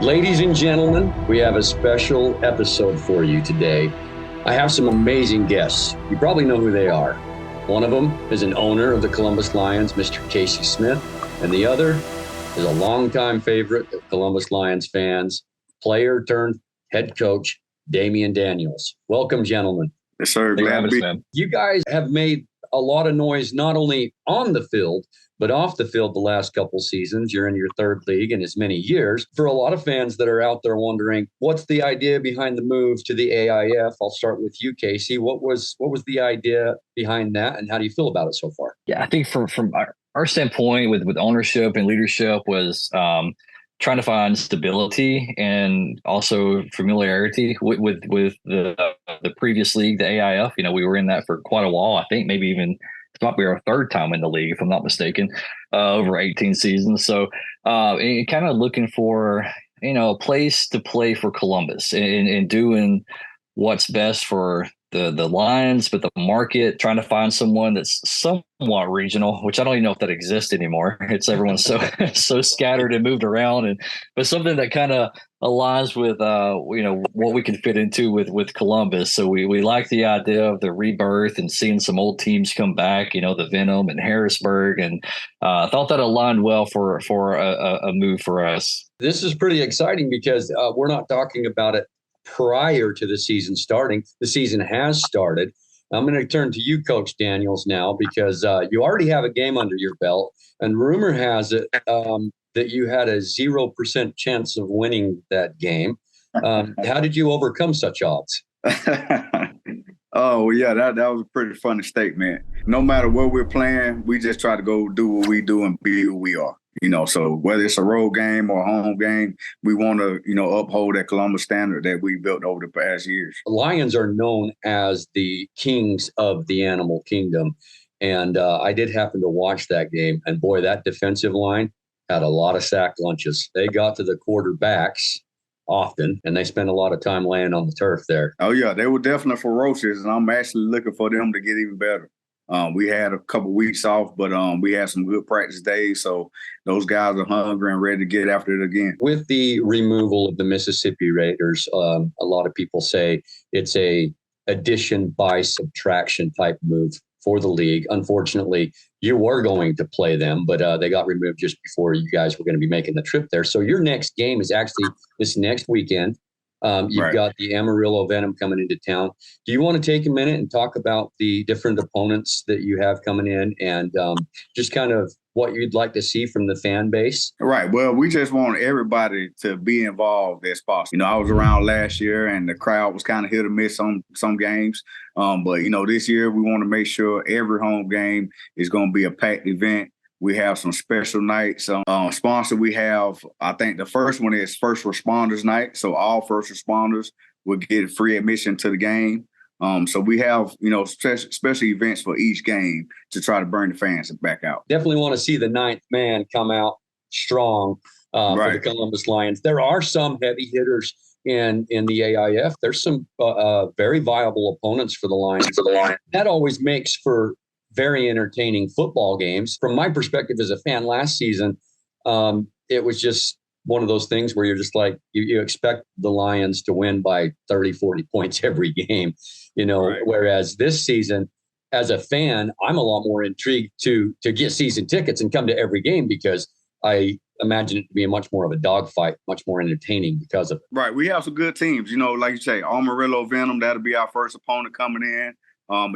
Ladies and gentlemen, we have a special episode for you today. I have some amazing guests. You probably know who they are. One of them is an owner of the Columbus Lions, Mr. Kacee Smith, and the other is a longtime favorite of Columbus Lions fans, player turned head coach, Damian Daniels. Welcome, gentlemen. Yes, sir. Glad to be. You guys have made a lot of noise, not only on the field, but off the field the last couple seasons. You're in your third league in as many years. For a lot of fans that are out there wondering, what's the idea behind the move to the AIF? I'll start with you, Kacee. What was the idea behind that, and how do you feel about it so far? Yeah, I think from our standpoint with ownership and leadership was trying to find stability and also familiarity with the previous league, the AIF. You know, we were in that for quite a while. I think maybe even it might be our third time in the league, if I'm not mistaken, over 18 seasons. So kind of looking for, a place to play for Columbus and doing what's best for the Lions, but the market, trying to find someone that's somewhat regional, which I don't even know if that exists anymore. It's everyone's so scattered and moved around, but something that kind of aligns with what we can fit into with Columbus. So we like the idea of the rebirth and seeing some old teams come back, the Venom and Harrisburg, and thought that aligned well for a move for us. This is pretty exciting because we're not talking about it prior to the season starting. The season has started. I'm going to turn to you, Coach Daniels, now, because you already have a game under your belt, and rumor has it that you had a 0% chance of winning that game. How did you overcome such odds? Oh, yeah, that was a pretty funny statement. No matter what we're playing, we just try to go do what we do and be who we are. So whether it's a road game or a home game, we want to, uphold that Columbus standard that we built over the past years. Lions are known as the kings of the animal kingdom. And I did happen to watch that game. And boy, that defensive line had a lot of sack lunches. They got to the quarterbacks often, and they spent a lot of time laying on the turf there. Oh, yeah, they were definitely ferocious, and I'm actually looking for them to get even better. We had a couple weeks off, but we had some good practice days, so those guys are hungry and ready to get after it again. With the removal of the Mississippi Raiders, a lot of people say it's a addition by subtraction type move for the league. Unfortunately, you were going to play them, but they got removed just before you guys were going to be making the trip there. So your next game is actually this next weekend. You've got the Amarillo Venom coming into town. Do you want to take a minute and talk about the different opponents that you have coming in and just kind of what you'd like to see from the fan base? Right. Well, we just want everybody to be involved as possible. I was around last year and the crowd was kind of hit or miss on some games. But this year we want to make sure every home game is going to be a packed event. We have some special nights. Sponsor, we have, I think the first one is First Responders Night. So all first responders will get free admission to the game. So we have, special events for each game to try to bring the fans back out. Definitely want to see the ninth man come out strong for the Columbus Lions. There are some heavy hitters in the AIF. There's some very viable opponents for the Lions. That always makes for very entertaining football games. From my perspective as a fan last season, it was just one of those things where you're just like, you expect the Lions to win by 30, 40 points every game, whereas this season, as a fan, I'm a lot more intrigued to get season tickets and come to every game because I imagine it to be much more of a dogfight, much more entertaining because of it. Right. We have some good teams, like you say, Amarillo Venom, that'll be our first opponent coming in.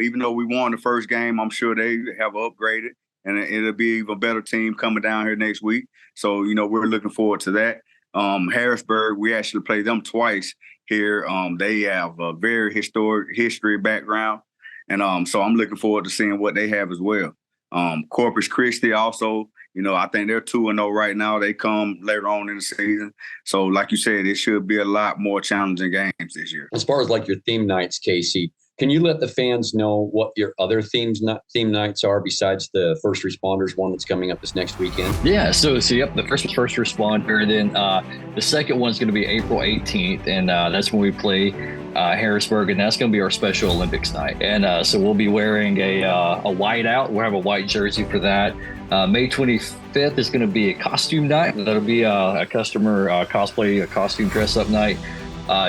Even though we won the first game, I'm sure they have upgraded, and it'll be an even better team coming down here next week. So, we're looking forward to that. Harrisburg, we actually played them twice here. They have a very historic history background, and so I'm looking forward to seeing what they have as well. Corpus Christi also, I think they're 2-0 right now. They come later on in the season. So, like you said, it should be a lot more challenging games this year. As far as like your theme nights, Kacee, Can you let the fans know what your other theme nights are besides the first responders one that's coming up this next weekend? Yeah, so yep, the first responder, and then the second one's going to be April 18th, and that's when we play Harrisburg, and that's going to be our Special Olympics night. And so we'll be wearing a white out. We'll have a white jersey for that. May 25th is going to be a costume night. That'll be a customer cosplay, a costume dress-up night.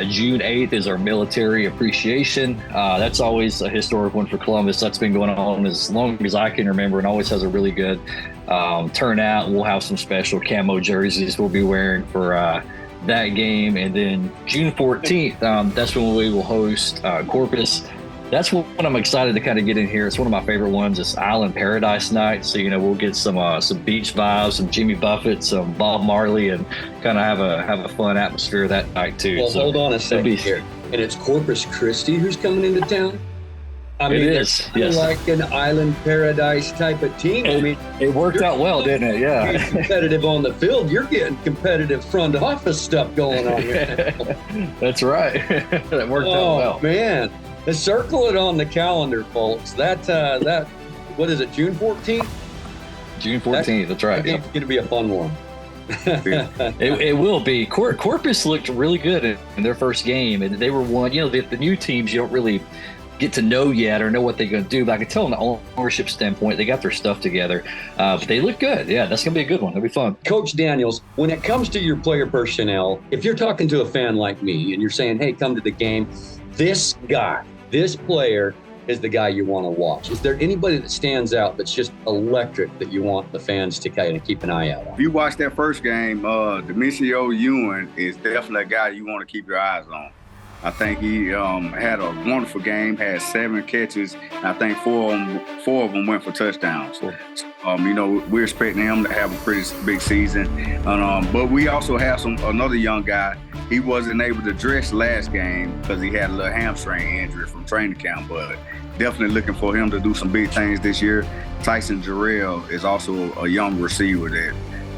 June 8th is our military appreciation. That's always a historic one for Columbus. That's been going on as long as I can remember and always has a really good turnout. We'll have some special camo jerseys we'll be wearing for that game. And then June 14th, that's when we will host Corpus. That's what I'm excited to kind of get in here. It's one of my favorite ones. It's Island Paradise Night. So, we'll get some beach vibes, some Jimmy Buffett, some Bob Marley, and kind of have a fun atmosphere that night too. Well, so hold on a second here. And it's Corpus Christi who's coming into town? I mean, it's like an Island Paradise type of team. It worked out well, didn't it? Yeah. You're competitive on the field. You're getting competitive front office stuff going on here. That's right. That worked out well. Oh, man. Let's circle it on the calendar, folks. That what is it, June 14th? June 14th, that's right. It's going to be a fun one. It will be. Corpus looked really good in their first game, and they were one. The new teams you don't really get to know yet or know what they're going to do, but I can tell on the ownership standpoint, they got their stuff together. But they look good. Yeah, that's going to be a good one. It'll be fun. Coach Daniels, when it comes to your player personnel, if you're talking to a fan like me and you're saying, hey, come to the game, this player is the guy you want to watch. Is there anybody that stands out that's just electric that you want the fans to kind of keep an eye out on? If you watch that first game, Demisio Ewan is definitely a guy you want to keep your eyes on. I think he had a wonderful game, had 7 catches, and I think four of them went for touchdowns. We're expecting him to have a pretty big season. But we also have another young guy. He wasn't able to dress last game because he had a little hamstring injury from training camp, but definitely looking for him to do some big things this year. Tyson Jarrell is also a young receiver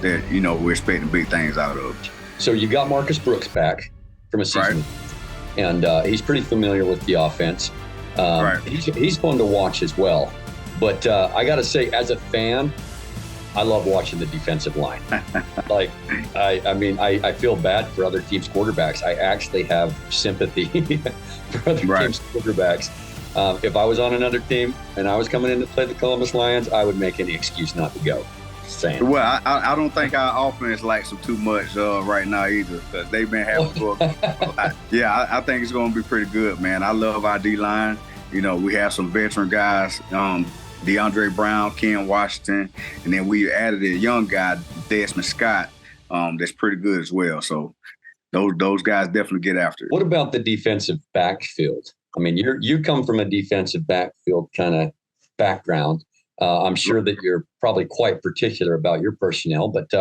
that we're expecting big things out of. So you got Marcus Brooks back from a season. Right. And he's pretty familiar with the offense. Right. He's fun to watch as well. But I got to say, as a fan, I love watching the defensive line. I feel bad for other teams' quarterbacks. I actually have sympathy for other teams' quarterbacks. If I was on another team and I was coming in to play the Columbus Lions, I would make any excuse not to go. Saying. Well, I don't think our offense likes them too much right now either, because they've been having a lot. Yeah, I think it's going to be pretty good, man. I love our D-line. We have some veteran guys, DeAndre Brown, Ken Washington, and then we added a young guy, Desmond Scott, that's pretty good as well. So those guys definitely get after it. What about the defensive backfield? I mean, you come from a defensive backfield kind of background. I'm sure that you're probably quite particular about your personnel, but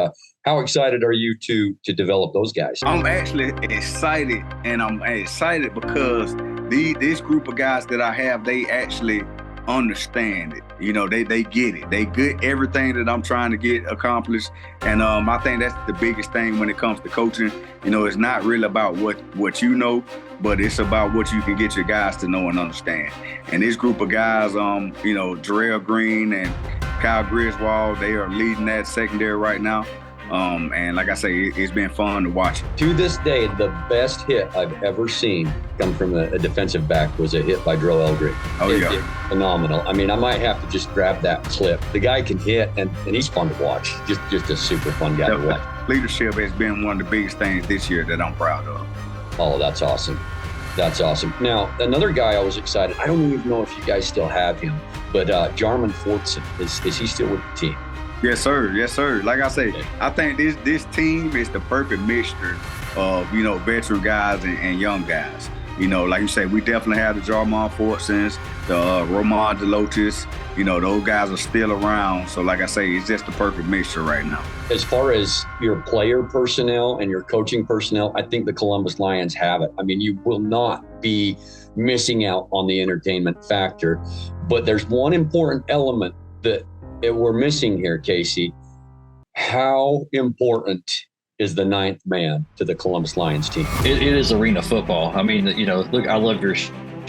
how excited are you to develop those guys? I'm actually excited, and I'm excited because this group of guys that I have, they actually understand it. They get it. They get everything that I'm trying to get accomplished, and I think that's the biggest thing when it comes to coaching. It's not really about what you know, but it's about what you can get your guys to know and understand. And this group of guys, Jarrell Green and Kyle Griswold, they are leading that secondary right now. And like I say, it's been fun to watch. To this day, the best hit I've ever seen come from a defensive back was a hit by Drew Elgray. It's phenomenal. I mean, I might have to just grab that clip. The guy can hit, and he's fun to watch. Just a super fun guy to watch. Leadership has been one of the biggest things this year that I'm proud of. Oh, that's awesome. That's awesome. Now, another guy I was excited. I don't even know if you guys still have him, but Jarman Fortson, is he still with the team? Yes, sir. Yes, sir. Like I say, I think this team is the perfect mixture of, veteran guys and young guys. Like you say, we definitely have the Jarman Fortsons, the Roman DeLotis. Those guys are still around. So like I say, it's just the perfect mixture right now. As far as your player personnel and your coaching personnel, I think the Columbus Lions have it. I mean, you will not be missing out on the entertainment factor. But there's one important element that we're missing here, Kacee. How important is the 9th man to the Columbus Lions team? It is arena football. I mean, look, I love your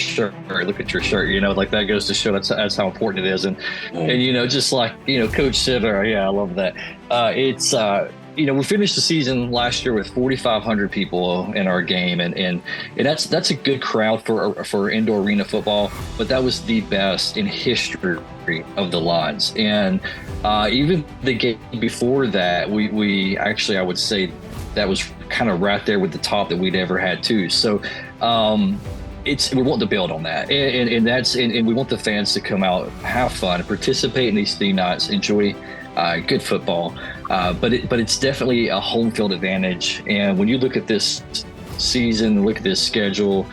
shirt, look at your shirt, like that goes to show that's how important it is. And just like, Coach said, yeah, I love that. We finished the season last year with 4,500 people in our game, and that's a good crowd for indoor arena football, but that was the best in history of the Lions. And even the game before that, we actually, I would say that was kind of right there with the top that we'd ever had too. So we want to build on that, and we want the fans to come out, have fun, participate in these theme nights, enjoy good football. But it's definitely a home field advantage. And when you look at this season, look at this schedule,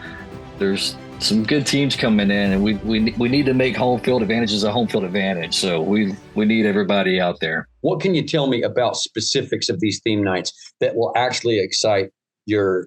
there's some good teams coming in, and we need to make home field advantages a home field advantage. So we need everybody out there. What can you tell me about specifics of these theme nights that will actually excite your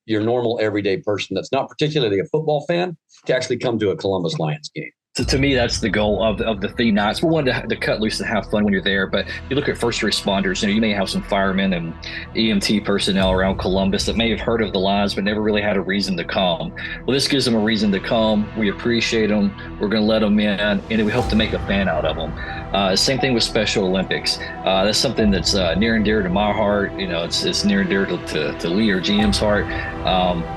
normal everyday person that's not particularly a football fan to actually come to a Columbus Lions game? So to me, that's the goal of the theme nights. We want to cut loose and have fun when you're there. But you look at first responders, you may have some firemen and EMT personnel around Columbus that may have heard of the Lions but never really had a reason to come. Well, this gives them a reason to come. We appreciate them. We're going to let them in, and we hope to make a fan out of them. Same thing with Special Olympics. That's something that's near and dear to my heart. It's near and dear to Lee or GM's heart.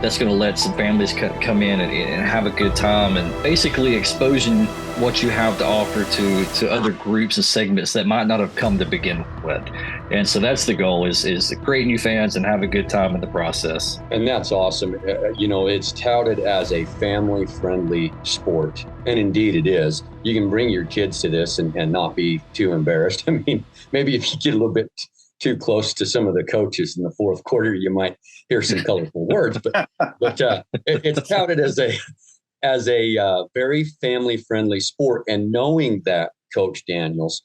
That's going to let some families come in and have a good time, and basically exposing what you have to offer to other groups and segments that might not have come to begin with. And so that's the goal, is to create new fans and have a good time in the process. And that's awesome. It's touted as a family-friendly sport, and indeed it is. You can bring your kids to this and not be too embarrassed. I mean, maybe if you get a little bit too close to some of the coaches in the fourth quarter, you might hear some colorful words, but it's touted as a very family-friendly sport. And knowing that, Coach Daniels,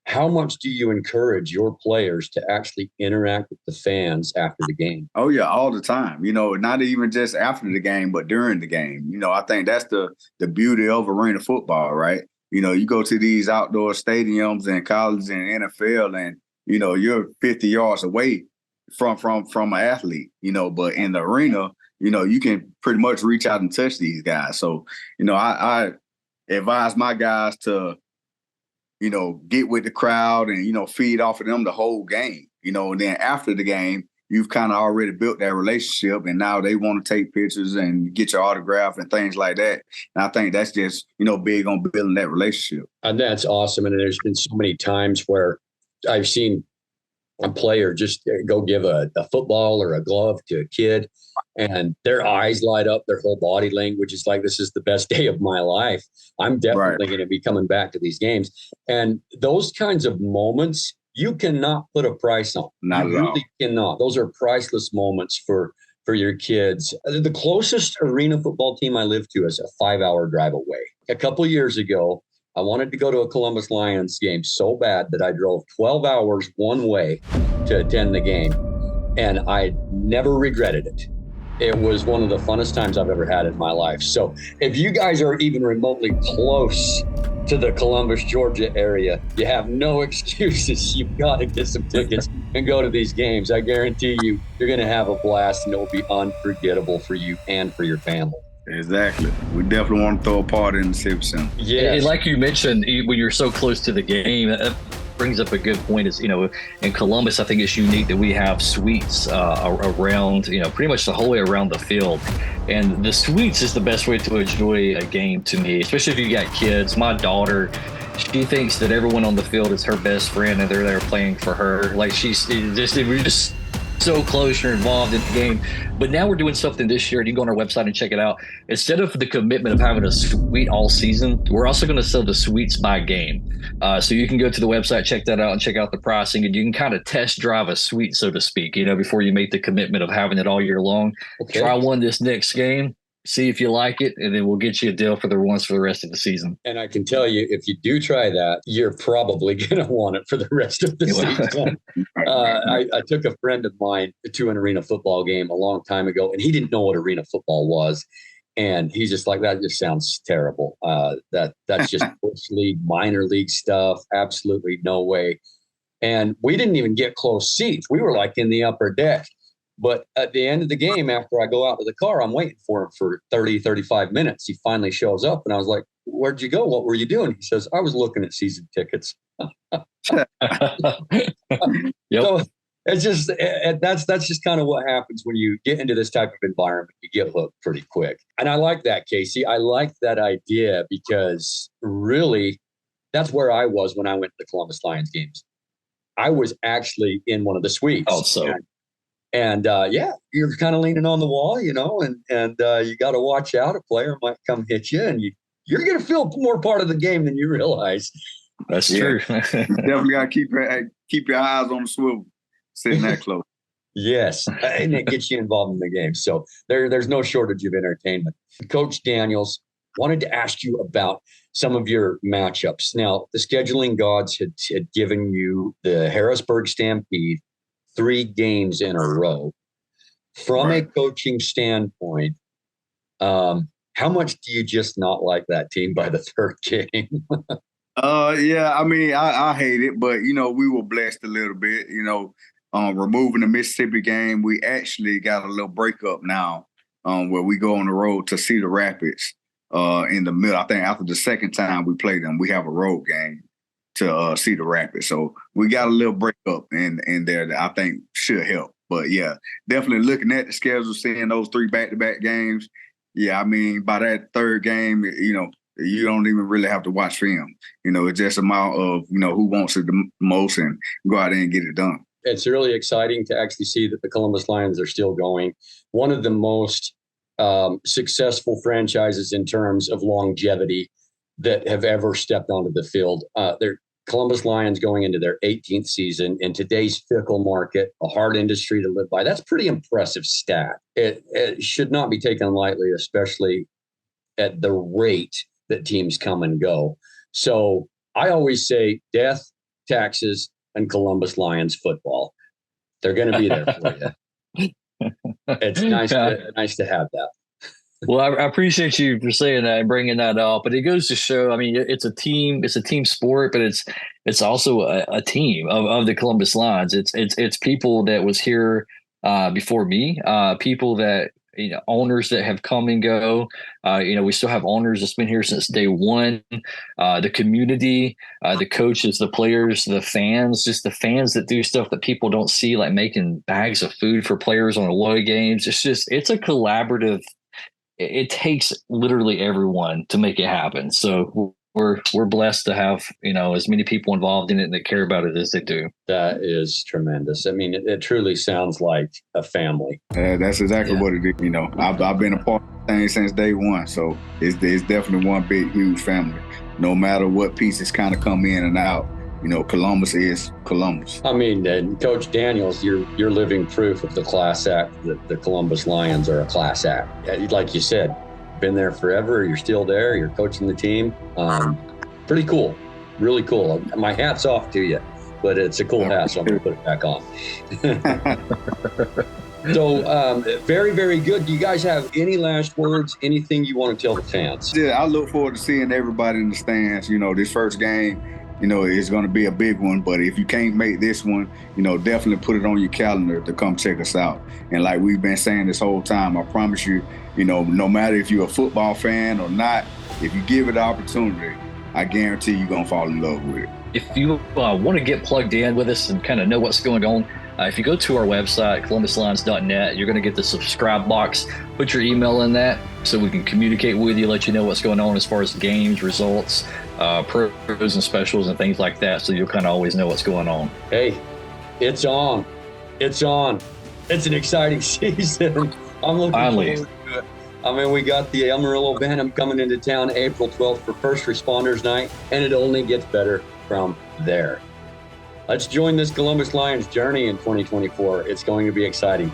how much do you encourage your players to actually interact with the fans after the game? Oh, yeah, all the time. Not even just after the game, but during the game. I think that's the beauty of arena football, right? You go to these outdoor stadiums and colleges and NFL, and, you're 50 yards away from an athlete, but in the arena, you can pretty much reach out and touch these guys. So, I advise my guys to, get with the crowd and, feed off of them the whole game, and then after the game, you've kind of already built that relationship, and now they want to take pictures and get your autograph and things like that. And I think that's just, big on building that relationship. And that's awesome. And there's been so many times where I've seen a player just go give a football or a glove to a kid, and their eyes light up, their whole body language is like, this is the best day of my life. I'm definitely going to be coming back to these games. And those kinds of moments, you cannot put a price on. Not you at really all. Cannot. Those are priceless moments for your kids. The closest arena football team I live to is a 5-hour drive away. A couple of years ago, I wanted to go to a Columbus Lions game so bad that I drove 12 hours one way to attend the game, and I never regretted it. It was one of the funnest times I've ever had in my life. So if you guys are even remotely close to the Columbus, Georgia area, you have no excuses. You've got to get some tickets and go to these games. I guarantee you, you're going to have a blast, and it will be unforgettable for you and for your family. Exactly. We definitely want to throw a party in the Civic Center. Yeah, and like you mentioned, when you're so close to the game, that brings up a good point. Is in Columbus, I think it's unique that we have suites around, pretty much the whole way around the field. And the suites is the best way to enjoy a game to me, especially if you got kids. My daughter, she thinks that everyone on the field is her best friend, and they're there playing for her. Like we're just so close, you're involved in the game. But now we're doing something this year, and you can go on our website and check it out. Instead of the commitment of having a suite all season, we're also going to sell the suites by game. So you can go to the website, check that out, and check out the pricing, and you can kind of test drive a suite, so to speak, before you make the commitment of having it all year long. Okay. Try one this next game, see if you like it, and then we'll get you a deal for the rest of the season. And I can tell you, if you do try that, you're probably going to want it for the rest of the season. I took a friend of mine to an arena football game a long time ago, and he didn't know what arena football was. And he's just like, that just sounds terrible. That's just bush league, minor league stuff. Absolutely no way. And we didn't even get close seats. We were like in the upper deck. But at the end of the game, after I go out to the car, I'm waiting for him for 30, 35 minutes. He finally shows up, and I was like, "Where'd you go? What were you doing?" He says, "I was looking at season tickets." Yep. So it's just that's just kind of what happens when you get into this type of environment. You get hooked pretty quick, and I like that, Kacee. I like that idea because really, that's where I was when I went to the Columbus Lions games. I was actually in one of the suites. Oh, so. And yeah, you're kind of leaning on the wall, you know, and you got to watch out. A player might come hit you, and you're going to feel more part of the game than you realize. That's true. You definitely got to keep your eyes on the swivel, sitting that close. Yes, and it gets you involved in the game. So there's no shortage of entertainment. Coach Daniels, wanted to ask you about some of your matchups. Now, the scheduling gods had given you the Harrisburg Stampede 3 games in a row. From a coaching standpoint, how much do you just not like that team by the 3rd game? Yeah, I mean, I hate it, but, you know, we were blessed a little bit, you know, removing the Mississippi game. We actually got a little breakup now where we go on the road to Cedar Rapids in the middle. I think after the 2nd time we play them, we have a road game to Cedar Rapids. So we got a little breakup in there that I think should help. But, yeah, definitely looking at the schedule, seeing those 3 back-to-back games, yeah, I mean, by that 3rd game, you know, you don't even really have to watch film. You know, it's just a matter of, you know, who wants it the most and go out there and get it done. It's really exciting to actually see that the Columbus Lions are still going. One of the most successful franchises in terms of longevity that have ever stepped onto the field. They're Columbus Lions going into their 18th season in today's fickle market, a hard industry to live by. That's pretty impressive stat. It should not be taken lightly, especially at the rate that teams come and go. So I always say death, taxes, and Columbus Lions football. They're going to be there for you. It's nice to have that. Well, I appreciate you for saying that and bringing that up. But it goes to show, I mean, it's a team sport, but it's also a team of the Columbus Lions. It's people that was here before me, people that, you know, owners that have come and go. You know, we still have owners that's been here since day one. The community, the coaches, the players, the fans, just the fans that do stuff that people don't see, like making bags of food for players on away games. It's a collaborative. It takes literally everyone to make it happen. So we're blessed to have, you know, as many people involved in it that care about it as they do. That is tremendous. I mean, it truly sounds like a family. That's exactly what it is. You know, I've been a part of the thing since day one. So it's definitely one big, huge family. No matter what pieces kind of come in and out, you know, Columbus is Columbus. I mean, and Coach Daniels, you're living proof of the class act that the Columbus Lions are a class act. Like you said, been there forever. You're still there. You're coaching the team. Pretty cool. Really cool. My hat's off to you, but it's a cool hat, so I'm going to put it back on. So very, very good. Do you guys have any last words, anything you want to tell the fans? Yeah, I look forward to seeing everybody in the stands. You know, this first game, you know, it's going to be a big one. But if you can't make this one, you know, definitely put it on your calendar to come check us out. And like we've been saying this whole time, I promise you, you know, no matter if you're a football fan or not, if you give it the opportunity, I guarantee you're going to fall in love with it. If you want to get plugged in with us and kind of know what's going on, if you go to our website, columbuslions.net, you're going to get the subscribe box. Put your email in that so we can communicate with you, let you know what's going on as far as games, results, pros and specials and things like that, so you'll kind of always know what's going on. Hey, it's on. It's on. It's an exciting season. I'm looking forward to it. I mean, we got the Amarillo Venom coming into town April 12th for First Responders Night, and it only gets better from there. Let's join this Columbus Lions journey in 2024. It's going to be exciting.